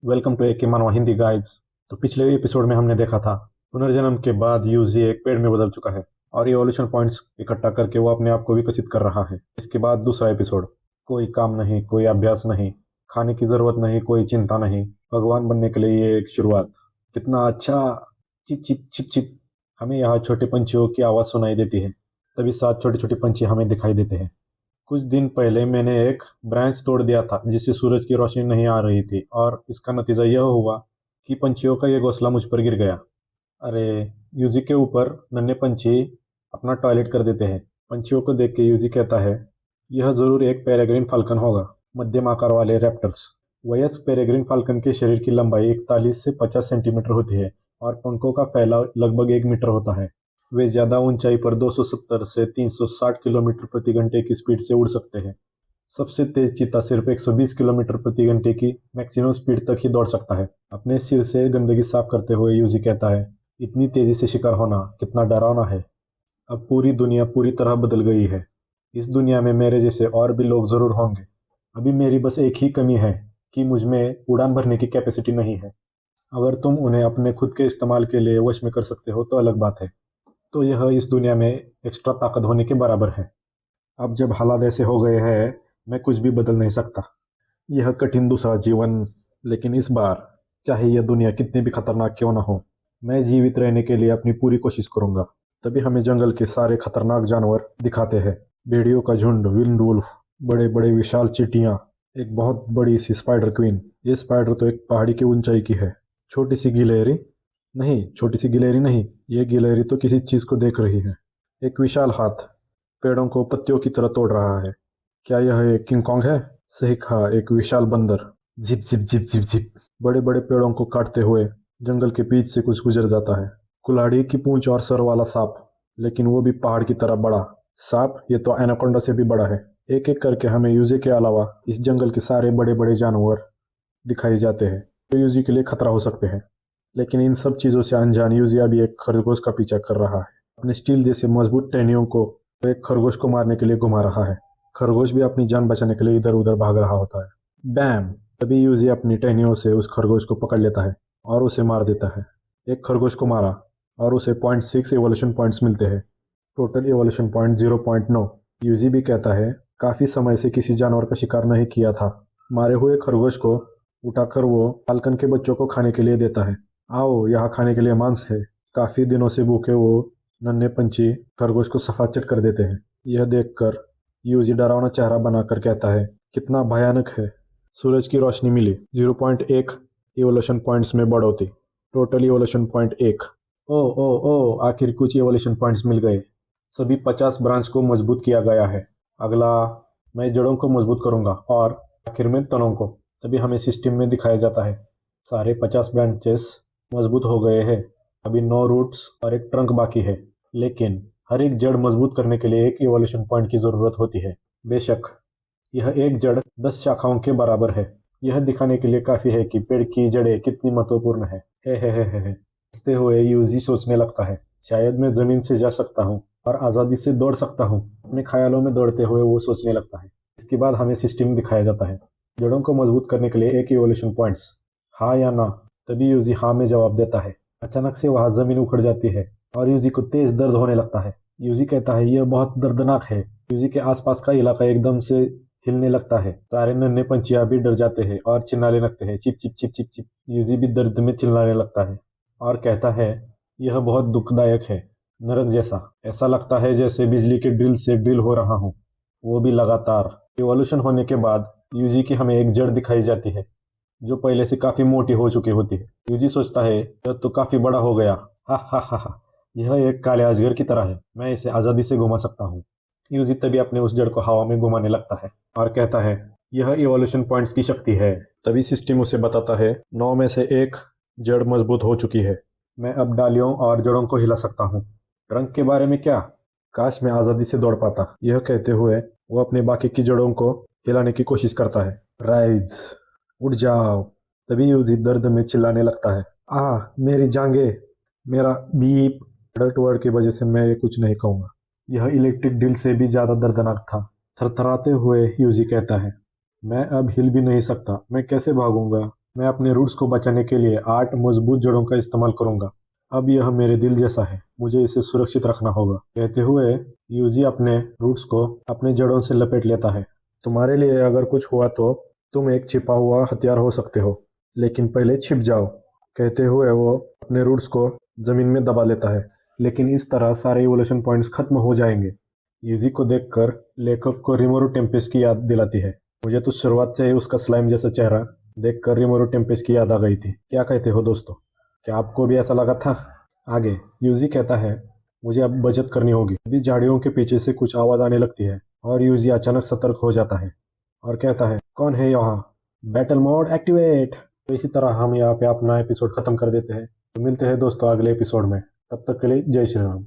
Welcome to एक मानवा Hindi guides. तो पिछले एपिसोड में हमने देखा था पुनर्जन्म के बाद यूजी एक पेड़ में बदल चुका है और इवोल्यूशन पॉइंट्स इकट्ठा करके वो अपने आप को विकसित कर रहा है। इसके बाद दूसरा एपिसोड, कोई काम नहीं, कोई अभ्यास नहीं, खाने की जरूरत नहीं, कोई चिंता नहीं, भगवान बनने के लिए ये एक शुरुआत। कितना अच्छा। चिप चिप चिप चिप। हमें यहाँ छोटे पंछियों की आवाज़ सुनाई देती है। तभी 7 छोटे छोटे पंछी हमें दिखाई देते हैं। कुछ दिन पहले मैंने एक ब्रांच तोड़ दिया था जिससे सूरज की रोशनी नहीं आ रही थी और इसका नतीजा यह हुआ कि पंछियों का ये घोंसला मुझ पर गिर गया। अरे, यूजी के ऊपर नन्हे पंछी अपना टॉयलेट कर देते हैं। पंछियों को देख के यूजी कहता है, यह जरूर एक पेरेग्रीन फाल्कन होगा। मध्यम आकार वाले रैप्टर्स। वयस्क पेरेग्रीन फाल्कन के शरीर की लंबाई 41 से 50 सेंटीमीटर होती है और पंखों का फैलाव लगभग 1 मीटर होता है। वे ज़्यादा ऊंचाई पर 270 से 360 किलोमीटर प्रति घंटे की स्पीड से उड़ सकते हैं। सबसे तेज चीता सिर्फ 120 किलोमीटर प्रति घंटे की मैक्सिमम स्पीड तक ही दौड़ सकता है। अपने सिर से गंदगी साफ करते हुए यूजी कहता है, इतनी तेजी से शिकार होना कितना डरावना है। अब पूरी दुनिया पूरी तरह बदल गई है। इस दुनिया में मेरे जैसे और भी लोग जरूर होंगे। अभी मेरी बस एक ही कमी है कि मुझ में उड़ान भरने की कैपेसिटी नहीं है। अगर तुम उन्हें अपने खुद के इस्तेमाल के लिए वश में कर सकते हो तो अलग बात है। तो यह इस दुनिया में एक्स्ट्रा ताकत होने के बराबर है। अब जब हालात ऐसे हो गए हैं, मैं कुछ भी बदल नहीं सकता। यह कठिन दूसरा जीवन, लेकिन इस बार चाहे यह दुनिया कितनी भी खतरनाक क्यों ना हो, मैं जीवित रहने के लिए अपनी पूरी कोशिश करूंगा। तभी हमें जंगल के सारे खतरनाक जानवर दिखाते हैं। भेड़ियों का झुंड, विंड वुल्फ, बड़े बड़े विशाल चींटियां, एक बहुत बड़ी सी स्पाइडर क्वीन। ये स्पाइडर तो एक पहाड़ी की ऊंचाई की है। छोटी सी गिलहरी नहीं, छोटी सी गिलहरी नहीं, ये गिलहरी तो किसी चीज को देख रही है। एक विशाल हाथ पेड़ों को पत्तियों की तरह तोड़ रहा है। क्या यह एक किंग कॉन्ग है? सही कहा, एक विशाल बंदर। Zip zip zip zip zip. बड़े बड़े पेड़ों को काटते हुए जंगल के बीच से कुछ गुजर जाता है। कुल्हाड़ी की पूंछ और सर वाला सांप, लेकिन वो भी पहाड़ की तरह बड़ा। सांप ये तो एनाकोंडा से भी बड़ा है। एक एक करके हमें यूजी के अलावा इस जंगल के सारे बड़े बड़े जानवर दिखाई जाते हैं जो यूजी के लिए खतरा हो सकते हैं। लेकिन इन सब चीज़ों से अनजान यूजी अभी एक खरगोश का पीछा कर रहा है। अपने स्टील जैसे मजबूत टहनियों को एक खरगोश को मारने के लिए घुमा रहा है। खरगोश भी अपनी जान बचाने के लिए इधर उधर भाग रहा होता है। बैम! तभी यूजी अपनी टहनियों से उस खरगोश को पकड़ लेता है और उसे मार देता है। एक खरगोश को मारा और उसे 0.6 इवोल्यूशन पॉइंट्स मिलते हैं। Total evolution point 0.9। यूजी भी कहता है, काफ़ी समय से किसी जानवर का शिकार नहीं किया था। मारे हुए खरगोश को उठाकर वो फाल्कन के बच्चों को खाने के लिए देता है। आओ, यहाँ खाने के लिए मांस है। काफी दिनों से भूखे वो नन्हे पंछी खरगोश को सफाचट कर देते हैं। यह देखकर यूजी डरावना चेहरा बनाकर कहता है, कितना भयानक है। सूरज की रोशनी मिली। 0.1 इवोल्यूशन पॉइंट्स में बढ़ोतरी। Total evolution point 1। ओ ओ ओ, आखिर कुछ इवोल्यूशन पॉइंट्स मिल गए। सभी 50 ब्रांच को मजबूत किया गया है। अगला, मैं जड़ों को मजबूत करूंगा और आखिर में तनों को। तभी हमें सिस्टम में दिखाया जाता है सारे 50 ब्रांचेस मजबूत हो गए हैं। अभी 9 रूट्स और एक ट्रंक बाकी है। लेकिन हर एक जड़ मजबूत करने के लिए एक इवोल्यूशन पॉइंट की जरूरत होती है। बेशक यह एक जड़ 10 शाखाओं के बराबर है। यह दिखाने के लिए काफी है कि पेड़ की जड़ें कितनी महत्वपूर्ण है। हे। हंसते हुए यूजी सोचने लगता है, शायद मैं जमीन से जा सकता हूँ और आजादी से दौड़ सकता हूँ। अपने ख्यालों में दौड़ते हुए वो सोचने लगता है। इसके बाद हमें सिस्टम दिखाया जाता है। जड़ों को मजबूत करने के लिए एक इवोल्यूशन पॉइंट्स, हाँ या ना? तभी यूजी हाँ में जवाब देता है। अचानक से वहां जमीन उखड़ जाती है और यूजी को तेज दर्द होने लगता है। यूजी कहता है, यह बहुत दर्दनाक है। यूजी के आसपास का इलाका एकदम से हिलने लगता है। सारे नन्हे पंछियां भी डर जाते हैं और चिल्लाने लगते हैं, चिप चिप चिप चिप चिप। यूजी भी दर्द में चिल्लाने लगता है और कहता है, यह बहुत दुखदायक है, नरक जैसा। ऐसा लगता है जैसे बिजली के ड्रिल से ड्रिल हो रहा हूँ, वो भी लगातार। इवोल्यूशन होने के बाद यूजी की हमें एक जड़ दिखाई जाती है जो पहले से काफी मोटी हो चुकी होती है। यूजी सोचता है, यह तो काफी बड़ा हो गया। हा हा हा हा, यह एक काले अजगर की तरह है, मैं इसे आजादी से घुमा सकता हूँ। यूजी तभी अपने उस जड़ को हवा में घुमाने लगता है और कहता है, यह इवोल्यूशन पॉइंट्स की शक्ति है। तभी सिस्टम उसे बताता है, 9 में से एक जड़ मजबूत हो चुकी है। मैं अब डालियों और जड़ों को हिला सकता हूँ। रंग के बारे में क्या? काश मैं आजादी से दौड़ पाता। यह कहते हुए वो अपने बाकी की जड़ों को हिलाने की कोशिश करता है। राइज, उठ जाओ। तभी यूजी दर्द में चिल्लाने लगता है, मेरी जांघें, मेरा बीप। एडल्ट वर्ड की वजह से मैं ये कुछ नहीं कहूँगा। यह इलेक्ट्रिक ड्रिल से भी ज्यादा दर्दनाक था। थरथराते हुए यूजी कहता है, मैं अब हिल भी नहीं सकता, मैं कैसे भागूंगा? मैं अपने रूट्स को बचाने के लिए 8 मजबूत जड़ों का इस्तेमाल करूंगा। अब यह मेरे दिल जैसा है, मुझे इसे सुरक्षित रखना होगा। कहते हुए यूजी अपने रूट्स को अपने जड़ों से लपेट लेता है। तुम्हारे लिए अगर कुछ हुआ तो तुम एक छिपा हुआ हथियार हो सकते हो, लेकिन पहले छिप जाओ। कहते हुए वो अपने रूट्स को जमीन में दबा लेता है, लेकिन इस तरह सारे इवोल्यूशन पॉइंट्स खत्म हो जाएंगे। यूजी को देखकर लेखक को रिमोरू टेम्पेस्ट की याद दिलाती है। मुझे तो शुरुआत से ही उसका स्लाइम जैसा चेहरा देखकर रिमोरू टेम्पेस्ट की याद आ गई थी। क्या कहते हो दोस्तों, क्या आपको भी ऐसा लगा था? आगे यूजी कहता है, मुझे अब बचत करनी होगी। अभी झाड़ियों के पीछे से कुछ आवाज़ आने लगती है और यूजी अचानक सतर्क हो जाता है और कहता है, कौन है यहाँ? Battle mode activate. तो इसी तरह हम यहाँ पे अपना एपिसोड खत्म कर देते हैं। तो मिलते हैं दोस्तों अगले एपिसोड में। तब तक के लिए जय श्री राम।